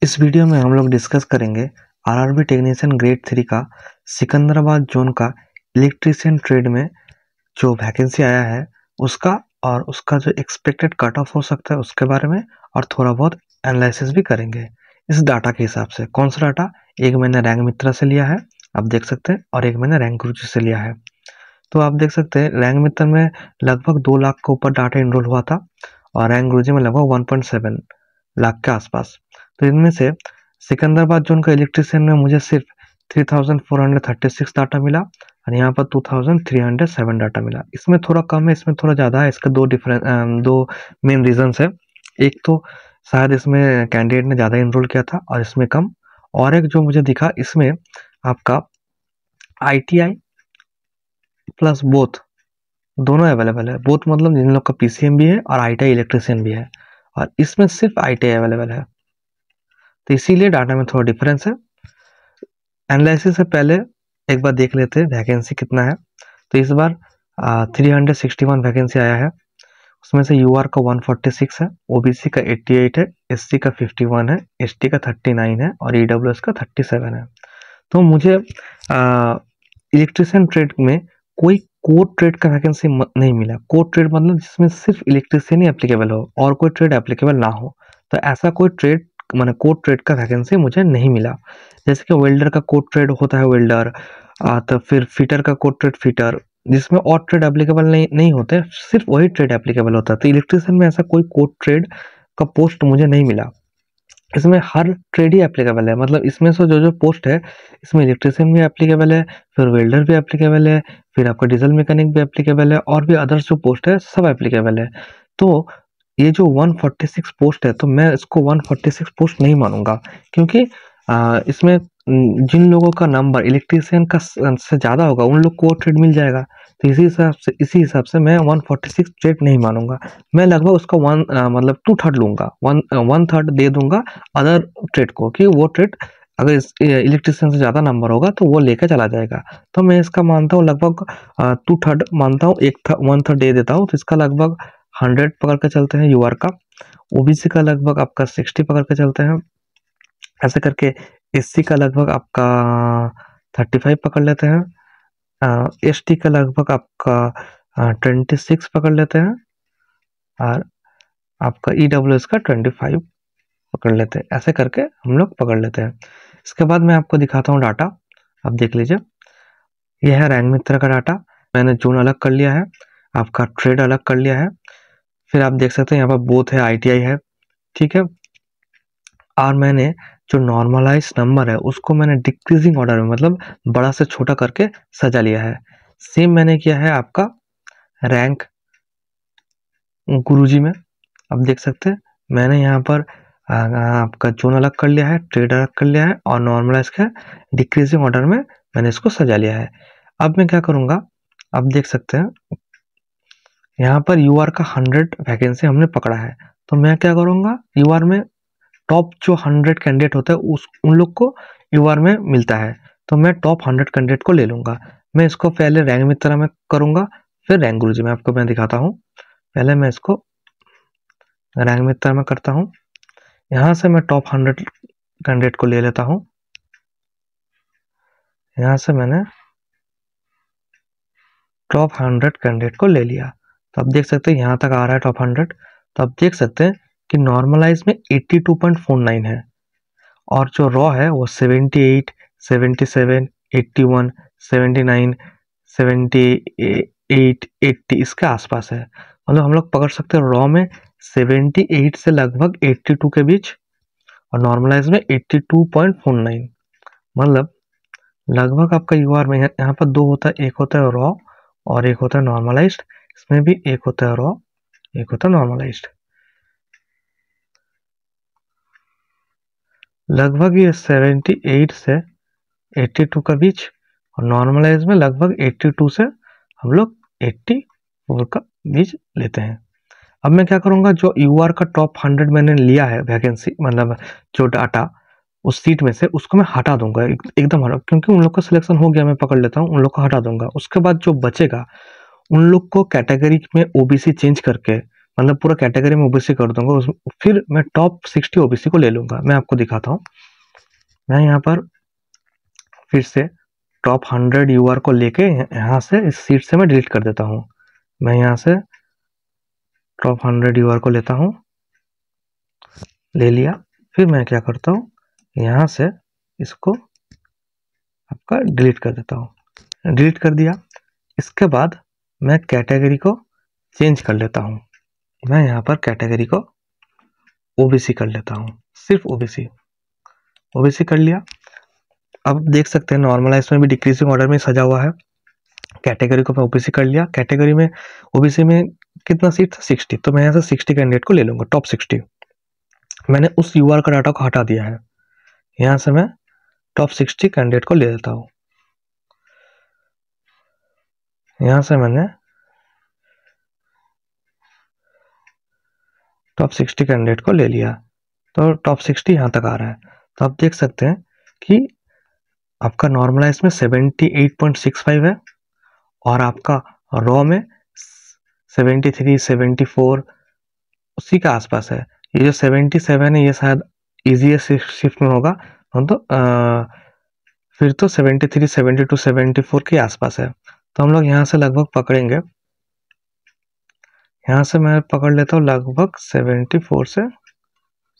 इस वीडियो में हम लोग डिस्कस करेंगे आरआरबी टेक्नीशियन ग्रेड 3 का सिकंदराबाद जोन का इलेक्ट्रीशियन ट्रेड में जो वैकेंसी आया है उसका और उसका जो एक्सपेक्टेड कट ऑफ हो सकता है उसके बारे में और थोड़ा बहुत एनालिसिस भी करेंगे इस डाटा के हिसाब से। कौन सा डाटा? एक मैंने रैंक मित्रा से लिया है, आप देख सकते हैं, और एक मैंने रैंक गुरुजी से लिया है। तो आप देख सकते हैं रैंक मित्र में लगभग 2 लाख के ऊपर डाटा इनरोल हुआ था और रैंक गुरुजी में लगभग 1.7 लाख के आसपास। तो इनमें से सिकंदराबाद जोन का इलेक्ट्रीशियन में मुझे सिर्फ 3436 डाटा मिला और यहाँ पर 2307 डाटा मिला। इसमें थोड़ा कम है, इसमें थोड़ा ज़्यादा है। इसका दो मेन रीजंस है। एक तो शायद इसमें कैंडिडेट ने ज़्यादा इनरोल किया था और इसमें कम, और एक जो मुझे दिखा इसमें आपका ITI प्लस बोथ दोनों अवेलेबल है। बोथ मतलब जिन लोग का PCM भी है और ITI इलेक्ट्रीशियन भी है, और इसमें सिर्फ ITI अवेलेबल है, तो इसीलिए डाटा में थोड़ा डिफरेंस है। एनालिसिस से पहले एक बार देख लेते हैं वैकेंसी कितना है। तो इस बार 361 वैकेंसी आया है, उसमें से UR का 146 है, OBC का 88 है, SC का 51 है, ST का 39 है और EWS का 37 है। तो मुझे इलेक्ट्रीशियन ट्रेड में कोई कोर ट्रेड का वैकेंसी नहीं मिला। कोर ट्रेड मतलब जिसमें सिर्फ इलेक्ट्रीशियन ही एप्लीकेबल हो और कोई ट्रेड एप्लीकेबल ना हो, तो ऐसा कोई ट्रेड माने कोर ट्रेड का वैकेंसी मुझे नहीं मिला। जैसे कि वेल्डर का कोर ट्रेड होता है वेल्डर, तो फिर फिटर का कोर ट्रेड फिटर, जिसमें और ट्रेड एप्लीकेबल नहीं होते, सिर्फ वही ट्रेड एप्लीकेबल होता है। तो इलेक्ट्रीशियन में ऐसा कोई कोर ट्रेड का पोस्ट मुझे नहीं मिला। इसमें हर ट्रेड ही एप्लीकेबल है, मतलब इसमें से जो पोस्ट है इसमें इलेक्ट्रीशियन भी एप्लीकेबल है, फिर वेल्डर भी एप्लीकेबल है, फिर आपका डीजल मैकेनिक भी एप्लीकेबल है, और भी अदर्स जो पोस्ट है सब एप्लीकेबल है। तो ये जो 146 पोस्ट है, तो मैं इसको 146 पोस्ट नहीं मानूंगा, क्योंकि इसमें जिन लोगों का नंबर इलेक्ट्रीशियन का से ज़्यादा होगा उन लोग को ट्रेड मिल जाएगा। तो इसी हिसाब से मैं 146 ट्रेड नहीं मानूंगा। मैं लगभग उसका मतलब 2/3 लूंगा, 1/3 दे दूंगा अदर ट्रेड को, कि वो ट्रेड अगर इलेक्ट्रीशियन से ज़्यादा नंबर होगा तो वो लेकर चला जाएगा। तो मैं इसका मानता हूँ लगभग 2/3 मानता हूँ, 1/3 दे देता हूँ। तो इसका लगभग 100 पकड़ के चलते हैं UR का, OBC का लगभग आपका 60 पकड़ के चलते हैं, ऐसे करके SC का लगभग आपका 35 पकड़ लेते हैं, ST का लगभग आपका 26 पकड़ लेते हैं, और आपका EWS का 25 पकड़ लेते हैं। ऐसे करके हम लोग पकड़ लेते हैं। इसके बाद मैं आपको दिखाता हूँ डाटा, आप देख लीजिए। यह है रैंक मित्र का डाटा। मैंने जोन अलग कर लिया है, आपका ट्रेड अलग कर लिया है। फिर आप देख सकते हैं यहाँ पर बोथ है, ITI है, ठीक है। और मैंने जो नॉर्मलाइज नंबर है उसको मैंने डिक्रीजिंग ऑर्डर में, मतलब बड़ा से छोटा करके सजा लिया है। सेम मैंने किया है आपका रैंक गुरुजी में। अब देख सकते हैं मैंने यहाँ पर आपका जोन अलग कर लिया है, ट्रेड अलग कर लिया है, और नॉर्मलाइज का डिक्रीजिंग ऑर्डर में मैंने इसको सजा लिया है। अब मैं क्या करूँगा, अब देख सकते हैं यहाँ पर UR का 100 वैकेंसी हमने पकड़ा है। तो मैं क्या करूँगा, UR में टॉप जो 100 कैंडिडेट होता है उन लोग को UR में मिलता है, तो मैं टॉप 100 कैंडिडेट को ले लूंगा। मैं इसको पहले रैंक मित्र में करूंगा, फिर रैंक गुरुजी में आपको मैं दिखाता हूँ। पहले मैं इसको रैंक मित्र में करता हूँ। यहाँ से मैं टॉप 100 कैंडिडेट को ले लेता हूँ। यहाँ से मैंने टॉप 100 कैंडिडेट को ले लिया। तो आप देख सकते हैं यहाँ तक आ रहा है टॉप 100। तो आप देख सकते हैं कि नॉर्मलाइज में 82.49 है, और जो रॉ है वो 78, 77, 81, 79, 78, 80 इसके आसपास है। मतलब हम लोग पकड़ सकते हैं रॉ में 78 से लगभग 82 के बीच, और नॉर्मलाइज में 82.49। मतलब लगभग आपका UR में यहाँ पर 2 होता है, एक होता है रॉ और एक होता है नॉर्मलाइज्ड। इसमें भी एक होता है रॉ, एक होता है नॉर्मलाइज्ड। लगभग ये 78 से 82 का बीच, और नॉर्मलाइज में लगभग 82 से हम लोग 84 का बीच लेते हैं। अब मैं क्या करूंगा, जो UR का टॉप 100 मैंने लिया है वैकेंसी, मतलब जो डाटा उस सीट में से उसको मैं हटा दूंगा, एकदम हटा, क्योंकि उन लोग का सिलेक्शन हो गया, मैं पकड़ लेता हूँ, उन लोग को हटा दूंगा। उसके बाद जो बचेगा उन लोग को कैटेगरी में OBC चेंज करके मतलब पूरा कैटेगरी में ओबीसी कर दूंगा, फिर मैं टॉप 60 ओबीसी को ले लूंगा। मैं आपको दिखाता हूँ। मैं यहाँ पर फिर से टॉप 100 यूआर को लेके यहाँ से इस सीट से मैं डिलीट कर देता हूँ। मैं यहाँ से टॉप 100 यूआर को लेता हूँ, ले लिया। फिर मैं क्या करता हूँ, यहाँ से इसको आपका डिलीट कर देता हूँ। डिलीट कर दिया। इसके बाद मैं कैटेगरी को चेंज कर लेता हूँ। मैं यहाँ पर कैटेगरी को ओबीसी कर लेता हूँ, सिर्फ ओबीसी। ओबीसी कर लिया। अब देख सकते हैं नॉर्मलाइज में भी डिक्रीजिंग ऑर्डर में सजा हुआ है। कैटेगरी को मैं ओबीसी कर लिया। कैटेगरी में ओबीसी में कितना सीट था, 60। तो मैं यहाँ से 60 कैंडिडेट को ले लूंगा, टॉप 60। मैंने उस यूआर का डाटा को हटा दिया है। यहाँ से मैं टॉप 60 कैंडिडेट को ले लेता हूँ। यहाँ से मैंने टॉप 60 कैंडिडेट को ले लिया, तो टॉप 60 यहाँ तक आ रहा है। तो आप देख सकते हैं कि आपका नॉर्मलाइज में 78.65 है और आपका रॉ में 73, 74 उसी के आसपास है। ये जो 77 है ये शायद इजीएस्ट शिफ्ट में होगा, तो फिर तो 73, 72, 74 के आसपास है। तो हम लोग यहाँ से लगभग पकड़ेंगे। यहाँ से मैं पकड़ लेता हूँ लगभग 74 से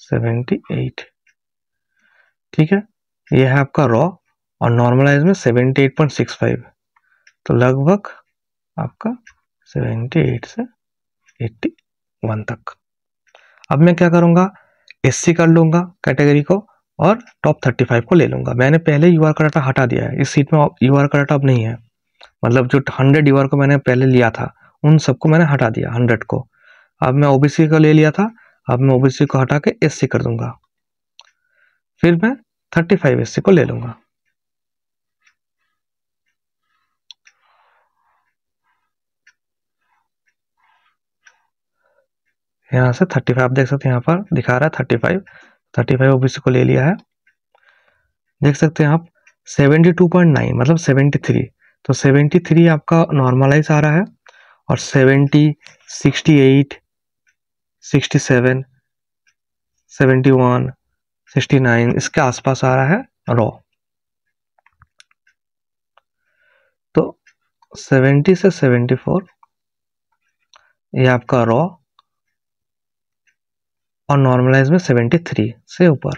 78। ठीक है, ये है आपका रॉ और नॉर्मलाइज में 78.65। तो लगभग आपका 78 से 81 तक। अब मैं क्या करूंगा, एससी कर लूंगा कैटेगरी को और टॉप 35 को ले लूंगा। मैंने पहले यूआर का डाटा हटा दिया है, इस सीट में यूआर का डाटा अब नहीं है। मतलब जो 100 यूआर को मैंने पहले लिया था उन सबको मैंने हटा दिया, 100 को। अब मैं ओबीसी को ले लिया था, अब मैं ओबीसी को हटा के एससी कर दूंगा, फिर मैं 35 एससी को ले लूंगा। यहाँ से 35 आप देख सकते हैं, यहाँ पर दिखा रहा है 35 ओबीसी को ले लिया है। देख सकते हैं आप 72.9 मतलब 73। तो 73 आपका नॉर्मलाइज आ रहा है और 70, 68, 67, 71, 69 इसके आसपास आ रहा है रॉ। तो 70 से 74 ये आपका रॉ और नॉर्मलाइज में 73 से ऊपर,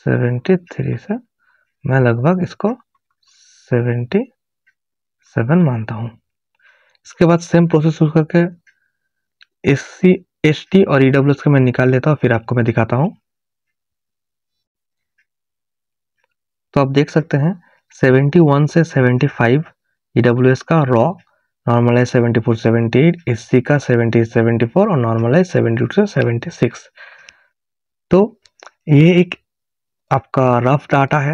73 से मैं लगभग इसको 77 मानता हूं। इसके बाद सेम प्रोसेस यूज करके एससी, एसटी और ईडब्ल्यूएस को मैं निकाल लेता हूं, फिर आपको मैं दिखाता हूं। तो आप देख सकते हैं 71 से 75 ईडब्ल्यूएस का रॉ, नॉर्मलाइज 74 78, एससी का 70 74 और नॉर्मलाइज 72 से 76। तो ये एक आपका रफ डाटा है,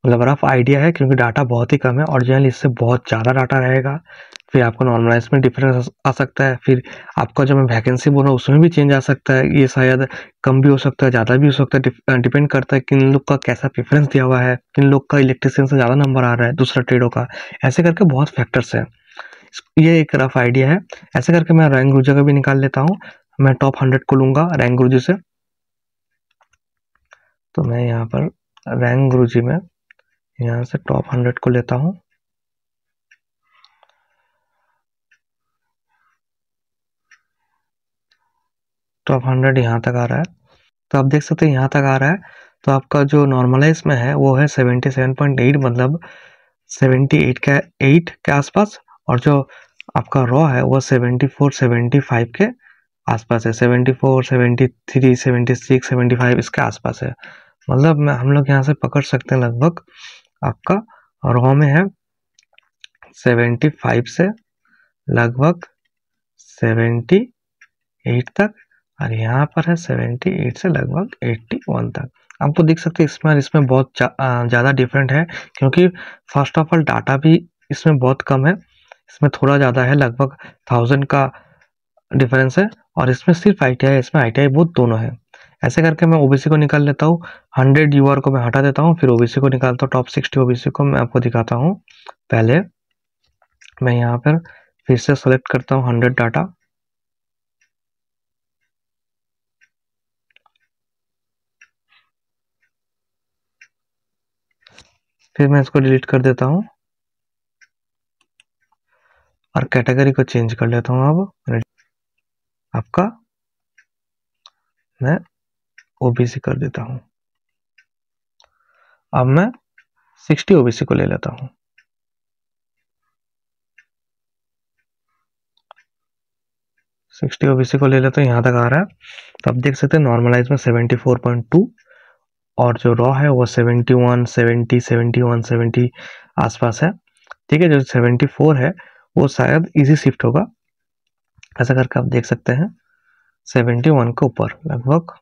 मतलब रफ आइडिया है, क्योंकि डाटा बहुत ही कम है। ओरिजिनल इससे बहुत ज़्यादा डाटा रहेगा। फिर आपको नॉर्मलाइज में डिफरेंस आ सकता है, फिर आपका जो मैं वैकेंसी बोल रहा हूँ उसमें भी चेंज आ सकता है। ये शायद कम भी हो सकता है, ज़्यादा भी हो सकता है, डिपेंड करता है किन लोग का कैसा प्रेफरेंस दिया हुआ है, किन लोग का इलेक्ट्रिशियन से ज़्यादा नंबर आ रहा है दूसरा ट्रेडों का। ऐसे करके बहुत फैक्टर्स है। ये एक रफ आइडिया है। ऐसे करके मैं रैंक गुरुजी का भी निकाल लेता हूँ। मैं टॉप 100 को लूंगा रैंक गुरुजी से। तो मैं यहाँ पर रैंक गुरुजी में यहाँ से टॉप 100 को लेता हूँ। टॉप 100 यहाँ तक आ रहा है। तो आप देख सकते हैं यहाँ तक आ रहा है। तो आपका जो नॉर्मलाइज में है वो है 77.8 मतलब 78 के 8 के आसपास, और जो आपका रॉ है वो 74 75 के आसपास है। 74 73 76 75 इसके आसपास है। मतलब हम लोग यहाँ से पकड़ सकते हैं लगभग आपका रॉ में है 75 से लगभग 78 तक, और यहाँ पर है 78 से लगभग 81 तक। आपको दिख सकते हैं इसमें बहुत ज़्यादा डिफरेंट है, क्योंकि फर्स्ट ऑफ ऑल डाटा भी इसमें बहुत कम है। इसमें थोड़ा ज़्यादा है, लगभग 1000 का डिफरेंस है, और इसमें सिर्फ आईटीआई, इसमें आईटीआई बोथ दोनों है। ऐसे करके मैं ओबीसी को निकाल लेता हूँ, 100 यूआर को मैं हटा देता हूँ, फिर ओबीसी को निकालता हूँ। टॉप 60 ओबीसी को मैं आपको दिखाता हूँ। पहले मैं यहाँ पर फिर से सेलेक्ट करता हूँ 100 डाटा, फिर मैं इसको डिलीट कर देता हूँ और कैटेगरी को चेंज कर लेता हूँ। अब आपका मैं ओबीसी कर देता हूँ। अब मैं 60 ओबीसी को ले लेता हूँ। 60 ओबीसी को ले लेते हैं, यहाँ तक आ रहा है। तो आप देख सकते हैं नॉर्मलाइज में 74.2 और जो रॉ है वो 71, 70, 71, 70 आसपास है। ठीक है, जो 74 है वो शायद इजी शिफ्ट होगा, ऐसा करके आप देख सकते हैं 71 के ऊपर लगभग।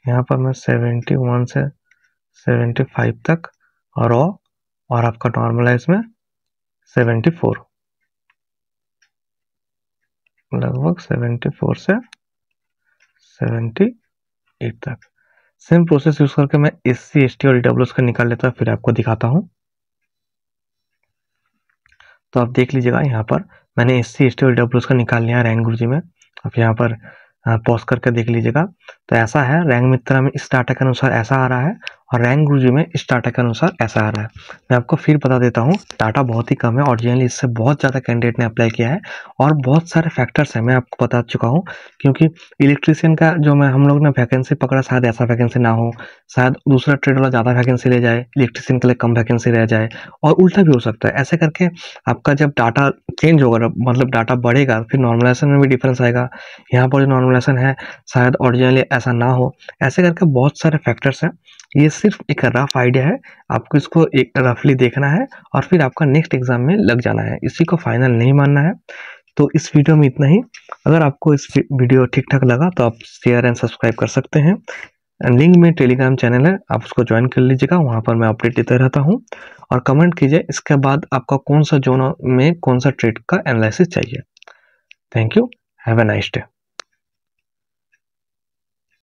यहाँ पर मैं 71 से 75 तक और रॉ, और आपका नॉर्मलाइज में 74, लगभग 74 से 78 तक। सेम प्रोसेस यूज करके मैं SC, ST और EWS का निकाल लेता, फिर आपको दिखाता हूँ। तो आप देख लीजिएगा, यहाँ पर मैंने SC, ST और EWS का निकाल लिया रैंक गुरुजी में। आप यहाँ पर पॉज करके देख लीजिएगा। तो ऐसा है, रैंक मित्रा में इस डाटा के अनुसार ऐसा आ रहा है और रैंक गुरुजी में इस डाटा के अनुसार ऐसा आ रहा है। मैं आपको फिर बता देता हूँ, डाटा बहुत ही कम है, ओरिजिनली इससे बहुत ज़्यादा कैंडिडेट ने अप्लाई किया है और बहुत सारे फैक्टर्स हैं, मैं आपको बता चुका हूँ। क्योंकि इलेक्ट्रीशियन का जो हम लोग ने वैकेंसी पकड़ा, शायद ऐसा वैकेंसी ना हो, शायद दूसरा ट्रेड वाला ज़्यादा वैकेंसी ले जाए, इलेक्ट्रीशियन के लिए कम वैकेंसी रह जाए, और उल्टा भी हो सकता है। ऐसे करके आपका जब डाटा चेंज होगा, मतलब डाटा बढ़ेगा, फिर नॉर्मलाइजेशन में भी डिफरेंस आएगा। यहाँ पर जो नॉर्मलाइजेशन है शायद ओरिजिनली ऐसा ना हो। ऐसे करके बहुत सारे फैक्टर्स हैं। ये सिर्फ एक रफ आइडिया है, आपको इसको एक रफली देखना है और फिर आपका नेक्स्ट एग्जाम में लग जाना है, इसी को फाइनल नहीं मानना है। तो इस वीडियो में इतना ही। अगर आपको इस वीडियो ठीक ठाक लगा तो आप शेयर एंड सब्सक्राइब कर सकते हैं। लिंक में टेलीग्राम चैनल है, आप उसको ज्वाइन कर लीजिएगा, वहाँ पर मैं अपडेट देता रहता हूँ। और कमेंट कीजिए इसके बाद आपका कौन सा जोन में कौन सा ट्रेड का एनालिसिस चाहिए। Thank you, have a nice day.